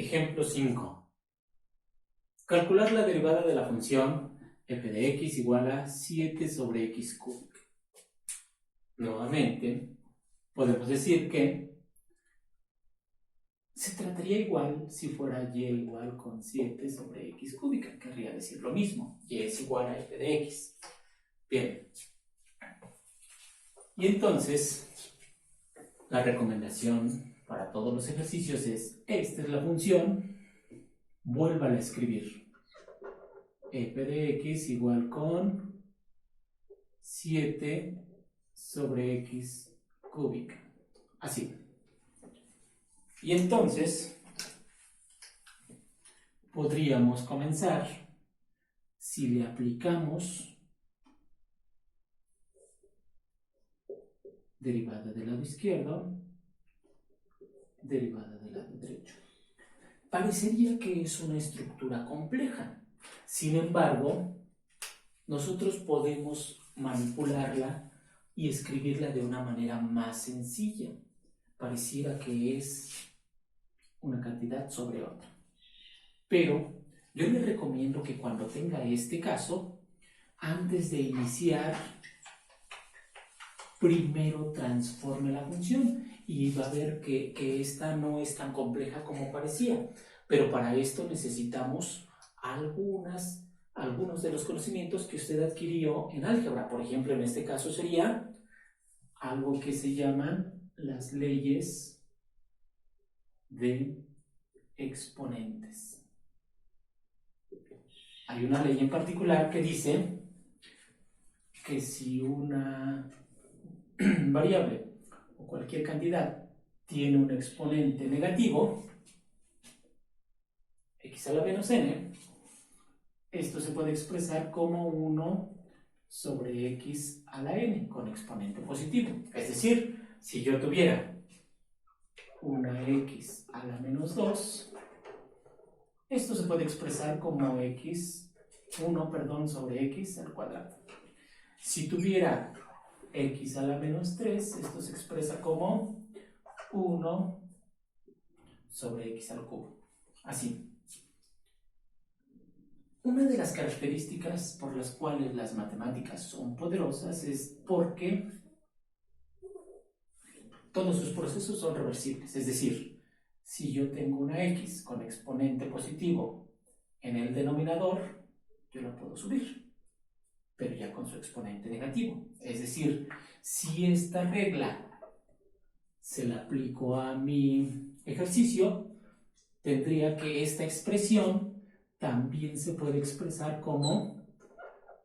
Ejemplo 5. Calcular la derivada de la función f de x igual a 7 sobre x cúbica. Nuevamente, podemos decir que se trataría igual si fuera y igual con 7 sobre x cúbica. Querría decir lo mismo. Y es igual a f de x. Bien. Y entonces, la recomendación para todos los ejercicios es: esta es la función, vuélvala a escribir. F de x igual con 7 sobre x cúbica. Así. Y entonces podríamos comenzar si le aplicamos derivada del lado izquierdo, derivada del lado derecho. Parecería que es una estructura compleja. Sin embargo, nosotros podemos manipularla y escribirla de una manera más sencilla. Pareciera que es una cantidad sobre otra. Pero yo le recomiendo que cuando tenga este caso, antes de iniciar, primero transforme la función y va a ver que esta no es tan compleja como parecía. Pero para esto necesitamos algunos de los conocimientos que usted adquirió en álgebra. Por ejemplo, en este caso sería algo que se llaman las leyes de exponentes. Hay una ley en particular que dice que si una variable o cualquier cantidad tiene un exponente negativo, x a la menos n, esto se puede expresar como 1 sobre x a la n con exponente positivo. Es decir, si yo tuviera una x a la menos 2, esto se puede expresar como 1 sobre x al cuadrado. Si tuviera x a la menos 3, esto se expresa como 1 sobre x al cubo. Así. Una de las características por las cuales las matemáticas son poderosas es porque todos sus procesos son reversibles. Es decir, si yo tengo una x con exponente positivo en el denominador, yo la puedo subir, pero ya con su exponente negativo. Es decir, si esta regla se la aplico a mi ejercicio, tendría que esta expresión también se puede expresar como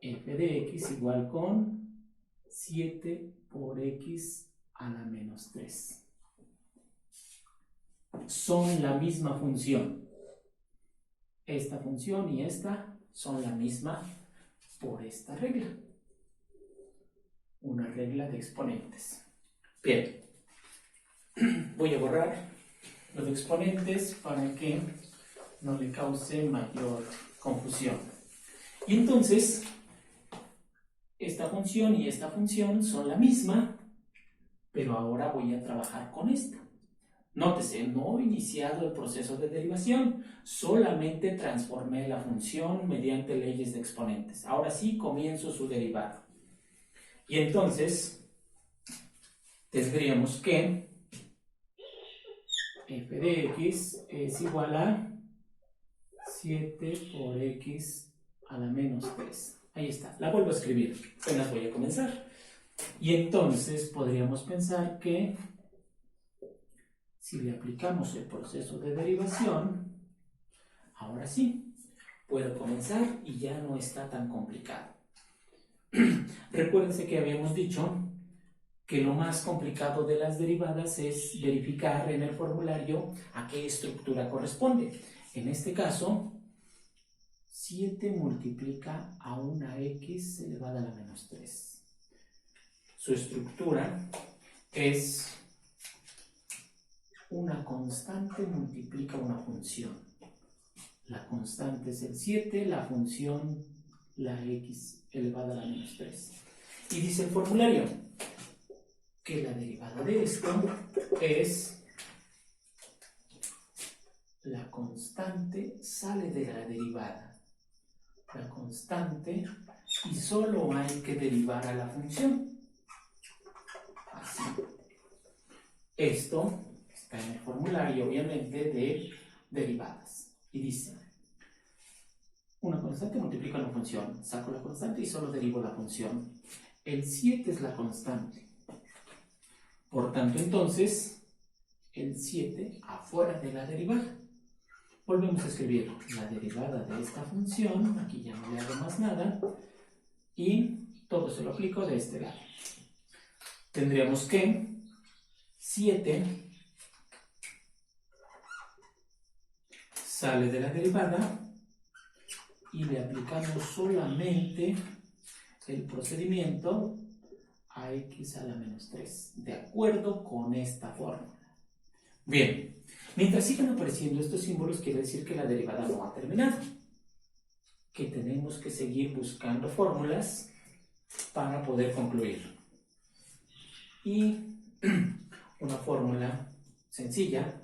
f de x igual con 7 por x a la menos 3. Son la misma función. Esta función y esta son la misma por esta regla. Una regla de exponentes. Bien. Voy a borrar los exponentes para que no le cause mayor confusión. Y entonces, esta función y esta función son la misma, pero ahora voy a trabajar con esta. Nótese, no he iniciado el proceso de derivación, solamente transformé la función mediante leyes de exponentes. Ahora sí comienzo su derivado. Y entonces, tendríamos que f de x es igual a 7 por x a la menos 3. Ahí está, la vuelvo a escribir, apenas voy a comenzar. Y entonces podríamos pensar que si le aplicamos el proceso de derivación, ahora sí, puedo comenzar y ya no está tan complicado. Recuérdense que habíamos dicho que lo más complicado de las derivadas es verificar en el formulario a qué estructura corresponde. En este caso, 7 multiplica a una x elevada a la menos 3. Su estructura es una constante multiplica una función. La constante es el 7, la función la x elevada a la menos 3. Y dice el formulario que la derivada de esto es la constante sale de la derivada. La constante, y solo hay que derivar a la función. Así. Esto está en el formulario, obviamente, de derivadas. Y dice, una constante multiplica una función. Saco la constante y solo derivo la función. El 7 es la constante. Por tanto, entonces, el 7 afuera de la derivada. Volvemos a escribir la derivada de esta función. Aquí ya no le hago más nada. Y todo se lo aplico de este lado. Tendríamos que 7 sale de la derivada y le aplicamos solamente el procedimiento a x a la menos 3, de acuerdo con esta fórmula. Bien, mientras sigan apareciendo estos símbolos, quiere decir que la derivada no ha terminado, que tenemos que seguir buscando fórmulas para poder concluir. Y una fórmula sencilla,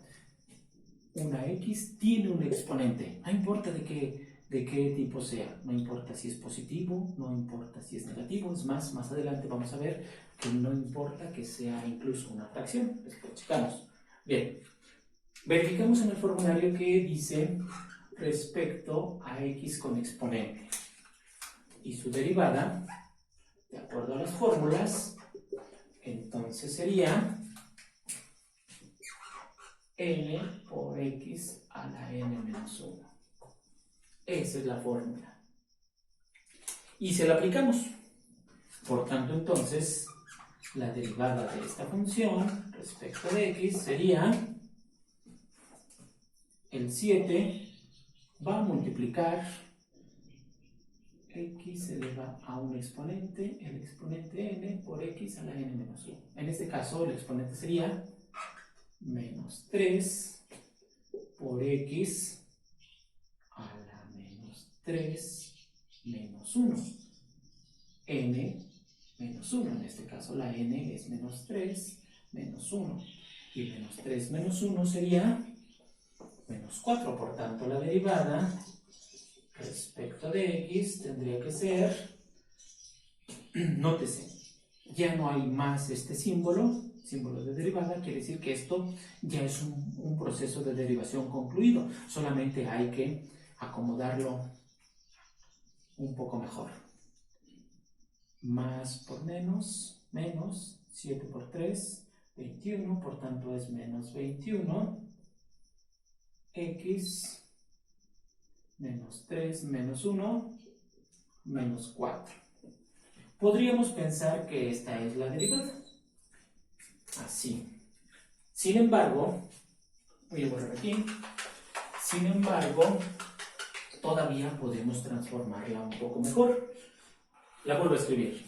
una x tiene un exponente, no importa de qué tipo sea, no importa si es positivo, no importa si es negativo, es más adelante vamos a ver que no importa que sea incluso una fracción, después checamos. Bien, verificamos en el formulario que dice respecto a x con exponente y su derivada, de acuerdo a las fórmulas, entonces sería n por x a la n menos 1. Esa es la fórmula. Y se la aplicamos. Por tanto, entonces, la derivada de esta función respecto de x sería el 7 va a multiplicar x elevado a un exponente, el exponente n por x a la n menos 1. En este caso, el exponente sería menos 3 por x a la menos 3 menos 1. N menos 1, en este caso la n es menos 3 menos 1. Y menos 3 menos 1 sería menos 4. Por tanto, la derivada respecto de x tendría que ser, nótese, ya no hay más este símbolo de derivada, quiere decir que esto ya es un proceso de derivación concluido, solamente hay que acomodarlo un poco mejor. Más por menos, 7 por 3, 21, por tanto es menos 21, x menos 3 menos 1, menos 4. Podríamos pensar que esta es la derivada. Así. Sin embargo, voy a borrar aquí. Sin embargo, todavía podemos transformarla un poco mejor. La vuelvo a escribir.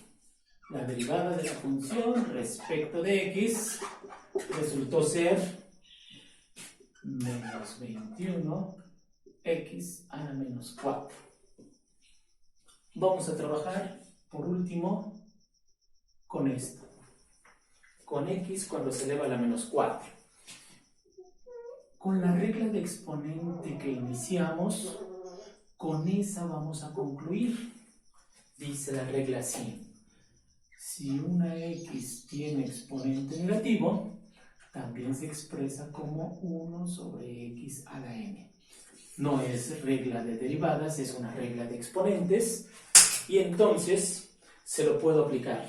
La derivada de la función respecto de x resultó ser menos 21 x a la menos 4. Vamos a trabajar, por último, con esto. Con x cuando se eleva a la menos 4. Con la regla de exponente que iniciamos, con esa vamos a concluir. Dice la regla así. Si una x tiene exponente negativo, también se expresa como 1 sobre x a la n. No es regla de derivadas, es una regla de exponentes. Y entonces se lo puedo aplicar.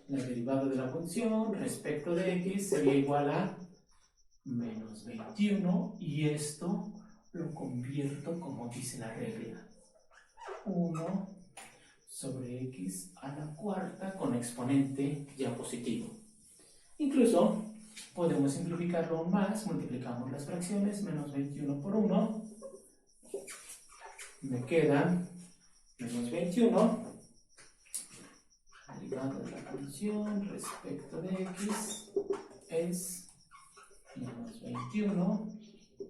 La derivada de la función respecto de x sería igual a menos 21 y esto lo convierto como dice la regla. 1 sobre x a la cuarta con exponente ya positivo. Incluso podemos simplificarlo aún más, multiplicamos las fracciones, menos 21 por 1, me queda menos 21, derivada de la función respecto de x es menos 21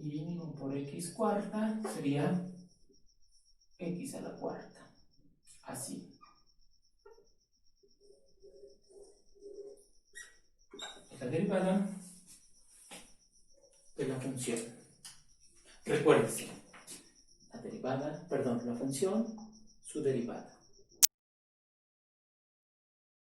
y 1 por x cuarta sería x a la cuarta. Así. La derivada de la función. Recuérdense, la función, su derivada.